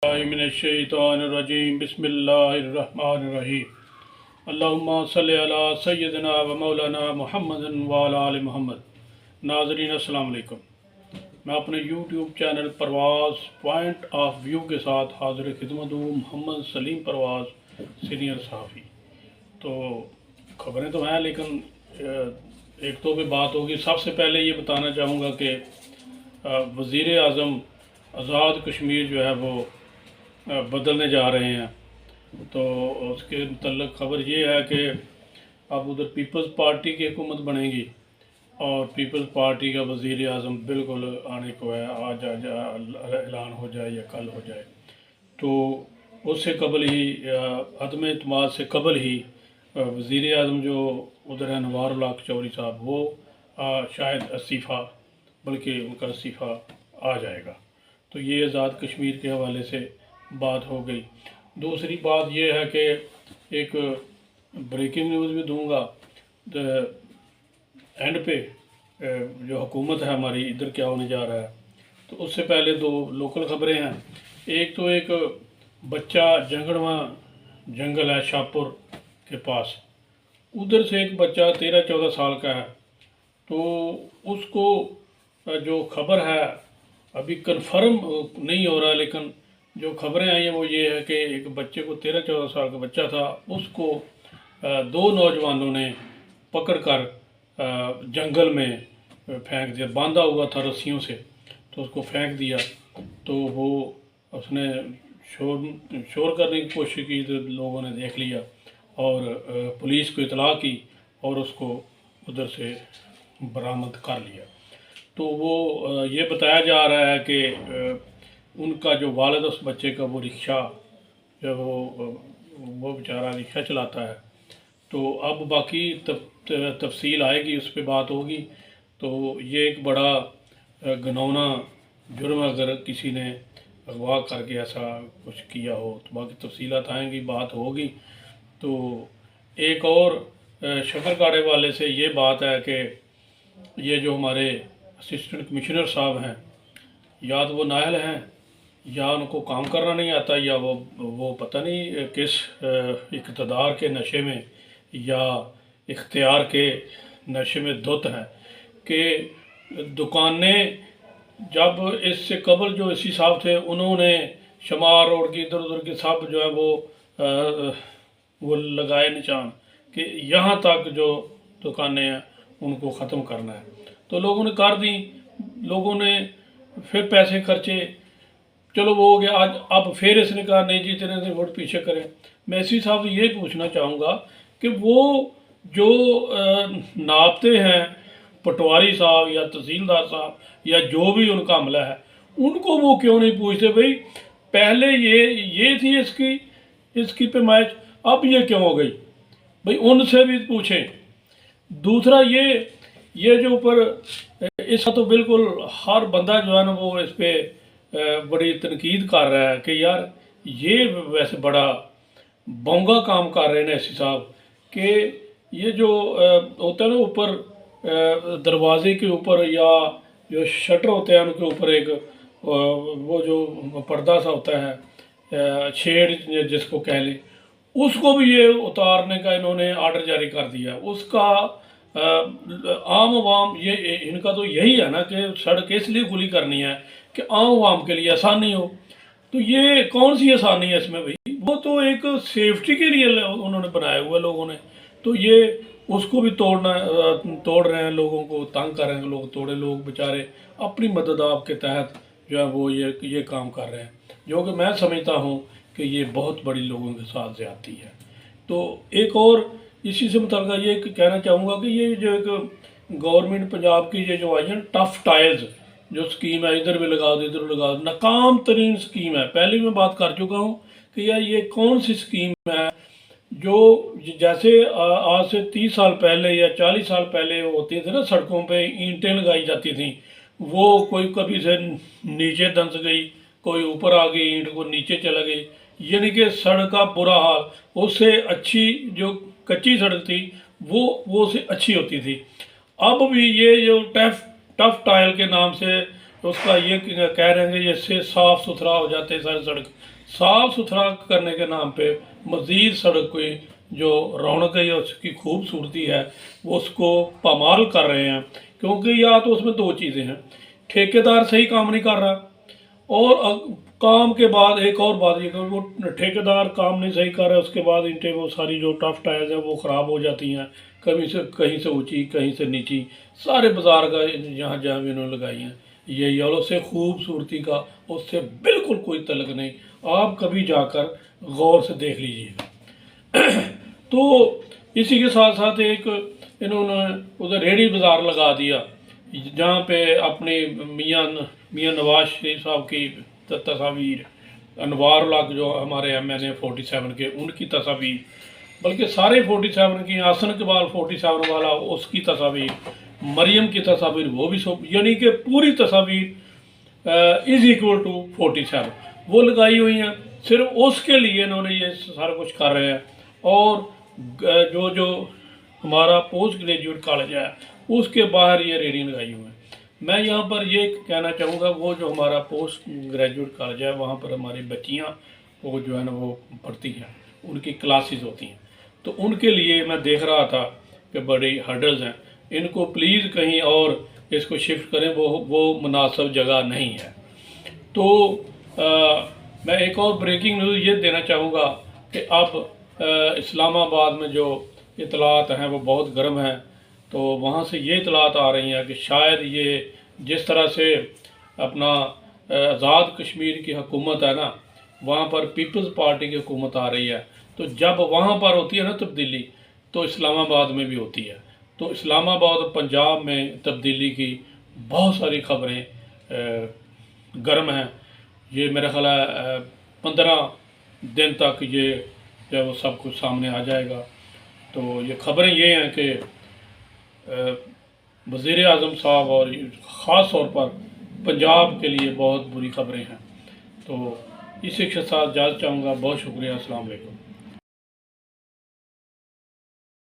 من الشیطان الرجیم بسم اللہ الرحمن الرحیم اللہم صلی علی سیدنا و مولانا محمد وعلی آل محمد۔ ناظرین السلام علیکم، میں اپنے یوٹیوب چینل پرواز پوائنٹ آف ویو کے ساتھ حاضر خدمت ہوں، محمد سلیم پرواز، سینئر صحافی۔ تو خبریں تو ہیں لیکن ایک تو پہ بات ہوگی۔ سب سے پہلے یہ بتانا چاہوں گا کہ وزیر اعظم آزاد کشمیر جو ہے وہ بدلنے جا رہے ہیں، تو اس کے متعلق خبر یہ ہے کہ اب ادھر پیپلز پارٹی کی حکومت بنے گی اور پیپلز پارٹی کا وزیر اعظم بالکل آنے کو ہے، آج اعلان ہو جائے یا کل ہو جائے۔ تو اس سے قبل ہی عدم اعتماد سے قبل ہی وزیر اعظم جو ادھر ہے انوار اللہ کچوری صاحب، وہ شاید استعفیٰ، بلکہ ان کا استعفیٰ آ جائے گا۔ تو یہ آزاد کشمیر کے حوالے سے بات ہو گئی۔ دوسری بات یہ ہے کہ ایک بریکنگ نیوز بھی دوں گا اینڈ پہ، جو حکومت ہے ہماری ادھر کیا ہونے جا رہا ہے۔ تو اس سے پہلے دو لوکل خبریں ہیں۔ ایک تو ایک بچہ جنگڑواں جنگل ہے شاہپور کے پاس، ادھر سے ایک بچہ 13-14 سال کا ہے۔ تو اس کو جو خبر ہے ابھی کنفرم نہیں ہو رہا، لیکن جو خبریں آئی ہیں وہ یہ ہے کہ ایک بچے کو 13-14 سال کا بچہ تھا، اس کو دو نوجوانوں نے پکڑ کر جنگل میں پھینک دیا، باندھا ہوا تھا رسیوں سے، تو اس کو پھینک دیا۔ تو وہ اس نے شور کرنے کی کوشش کی تو لوگوں نے دیکھ لیا اور پولیس کو اطلاع کی اور اس کو ادھر سے برآمد کر لیا۔ تو وہ یہ بتایا جا رہا ہے کہ ان کا جو والد اس بچے کا، وہ رکشہ جو وہ بیچارہ رکشہ چلاتا ہے۔ تو اب باقی تفصیل آئے گی، اس پہ بات ہوگی۔ تو یہ ایک بڑا گھناؤنا جرم اگر کسی نے اغوا کر کے ایسا کچھ کیا ہو، تو باقی تفصیلات آئیں گی، بات ہوگی۔ تو ایک اور شکر کاڑے والے سے یہ بات ہے کہ یہ جو ہمارے اسسٹنٹ کمشنر صاحب ہیں، یا تو وہ نااہل ہیں یا ان کو کام کرنا نہیں آتا، یا وہ پتہ نہیں کس اقتدار کے نشے میں یا اختیار کے نشے میں دھت ہیں کہ دکانیں، جب اس سے قبل جو اسی صاحب تھے انہوں نے شمار روڈ کی ادھر ادھر کے سب جو ہے وہ لگائے نشان کہ یہاں تک جو دکانیں ہیں ان کو ختم کرنا ہے۔ تو لوگوں نے کر دیں، لوگوں نے پھر پیسے خرچے، چلو وہ ہو گیا۔ آج اب پھر اس نے کہا نہیں جی اتنے سے ووٹ پیچھے کریں۔ میں اسی صاحب سے یہ پوچھنا چاہوں گا کہ وہ جو ناپتے ہیں پٹواری صاحب یا تحصیلدار صاحب یا جو بھی ان کا عملہ ہے، ان کو وہ کیوں نہیں پوچھتے بھئی پہلے یہ تھی اس کی پیمائش، اب یہ کیوں ہو گئی؟ بھئی ان سے بھی پوچھیں۔ دوسرا یہ جو اوپر اس کا تو بالکل ہر بندہ جو ہے نا وہ اس پہ بڑی تنقید کر رہا ہے کہ یار یہ ویسے بڑا بونگا کام کر رہے ہیں ایسی صاحب کہ یہ جو ہوتا ہے نا اوپر دروازے کے اوپر یا جو شٹر ہوتے ہیں ان کے اوپر ایک وہ جو پردہ سا ہوتا ہے شیڈ جس کو کہہ لیں، اس کو بھی یہ اتارنے کا انہوں نے آرڈر جاری کر دیا۔ اس کا عام عوام، یہ ان کا تو یہی ہے نا کہ سڑک اس لیے کھلی کرنی ہے کہ عام عوام کے لیے آسانی ہو۔ تو یہ کون سی آسانی ہے اس میں بھئی؟ وہ تو ایک سیفٹی کے لیے انہوں نے بنایا ہوا ہے لوگوں نے، تو یہ اس کو بھی توڑ رہے ہیں، لوگوں کو تنگ کر رہے ہیں، لوگ توڑے، لوگ بیچارے اپنی مدد آپ کے تحت جو ہے وہ یہ کام کر رہے ہیں، جو کہ میں سمجھتا ہوں کہ یہ بہت بڑی لوگوں کے ساتھ زیادتی ہے۔ تو ایک اور اسی سے متعلقہ یہ کہنا چاہوں گا کہ یہ جو ایک گورنمنٹ پنجاب کی یہ جو آئی ہے ٹف ٹائلز جو سکیم ہے، ادھر بھی لگا دو ادھر بھی لگا دو، ناکام ترین سکیم ہے۔ پہلے میں بات کر چکا ہوں کہ یار یہ کون سی سکیم ہے جو جیسے آج سے 30 سال پہلے یا 40 سال پہلے ہوتی تھے نا، سڑکوں پہ اینٹیں لگائی جاتی تھیں، وہ کوئی کبھی سے نیچے دنس گئی، کوئی اوپر آ گئی، اینٹ کو نیچے چلا گئی، یعنی کہ سڑک کا برا حال۔ اس سے اچھی جو کچی سڑک تھی وہ سے اچھی ہوتی تھی۔ اب بھی یہ جو ٹف ٹائل کے نام سے اس کا یہ کہہ رہے ہیں کہ اس سے صاف ستھرا ہو جاتے سارے سڑک. صاف ستھرا کرنے کے نام پہ مزید سڑک کی جو رونق ہے یا اس کی خوبصورتی ہے وہ اس کو پامال کر رہے ہیں. کیونکہ یا تو اس میں دو چیزیں ہیں، ٹھیکیدار صحیح کام نہیں کر رہا، اور کام کے بعد ایک اور بات یہ کہ وہ ٹھیکیدار کام نہیں صحیح کر رہا، اس کے بعد اینٹیں وہ ساری جو ٹف ٹائلز ہیں وہ خراب ہو جاتی ہیں، کہیں سے اونچی کہیں سے نیچی، سارے بازار کا جہاں جہاں بھی انہوں نے لگائی ہیں یہی. اور اس سے خوبصورتی کا اس سے بالکل کوئی تعلق نہیں. آپ کبھی جا کر غور سے دیکھ لیجئے. تو اسی کے ساتھ ساتھ ایک انہوں نے ادھر ریڑھی بازار لگا دیا جہاں پہ اپنے میاں نواز شریف صاحب کی تصاویر، انوار الحق جو ہمارے این اے 47 کے ان کی تصاویر، بلکہ سارے 47 کی، حسن اقبال 47 والا اس کی تصاویر، مریم کی تصاویر وہ بھی یعنی کہ پوری تصاویر از ایکول ٹو 47 وہ لگائی ہوئی ہیں. صرف اس کے لیے انہوں نے یہ سارا کچھ کر رہے ہیں. اور جو ہمارا پوسٹ گریجویٹ کالج ہے اس کے باہر یہ ریڑھی لگائی ہوئی ہیں. میں یہاں پر یہ کہنا چاہوں گا وہ جو ہمارا پوسٹ گریجویٹ کالج ہے وہاں پر ہماری بچیاں وہ جو ہے نا وہ پڑھتی ہیں، ان کی کلاسز ہوتی ہیں. تو ان کے لیے میں دیکھ رہا تھا کہ بڑی ہرڈلز ہیں. ان کو پلیز کہیں اور اس کو شفٹ کریں، وہ مناسب جگہ نہیں ہے. تو میں ایک اور بریکنگ نیوز یہ دینا چاہوں گا کہ اب اسلام آباد میں جو اطلاعات ہیں وہ بہت گرم ہیں. تو وہاں سے یہ اطلاعات آ رہی ہیں کہ شاید یہ جس طرح سے اپنا آزاد کشمیر کی حکومت ہے نا، وہاں پر پیپلز پارٹی کی حکومت آ رہی ہے. تو جب وہاں پر ہوتی ہے نا تبدیلی تو اسلام آباد میں بھی ہوتی ہے. تو اسلام آباد اور پنجاب میں تبدیلی کی بہت ساری خبریں گرم ہیں. یہ میرا خیال ہے 15 دن تک یہ جب وہ سب کچھ سامنے آ جائے گا. تو یہ خبریں یہ ہیں کہ وزیر اعظم صاحب اور خاص طور پر پنجاب کے لیے بہت بری خبریں ہیں. تو اسی کے ساتھ اجازت چاہوں گا. بہت شکریہ. السلام علیکم.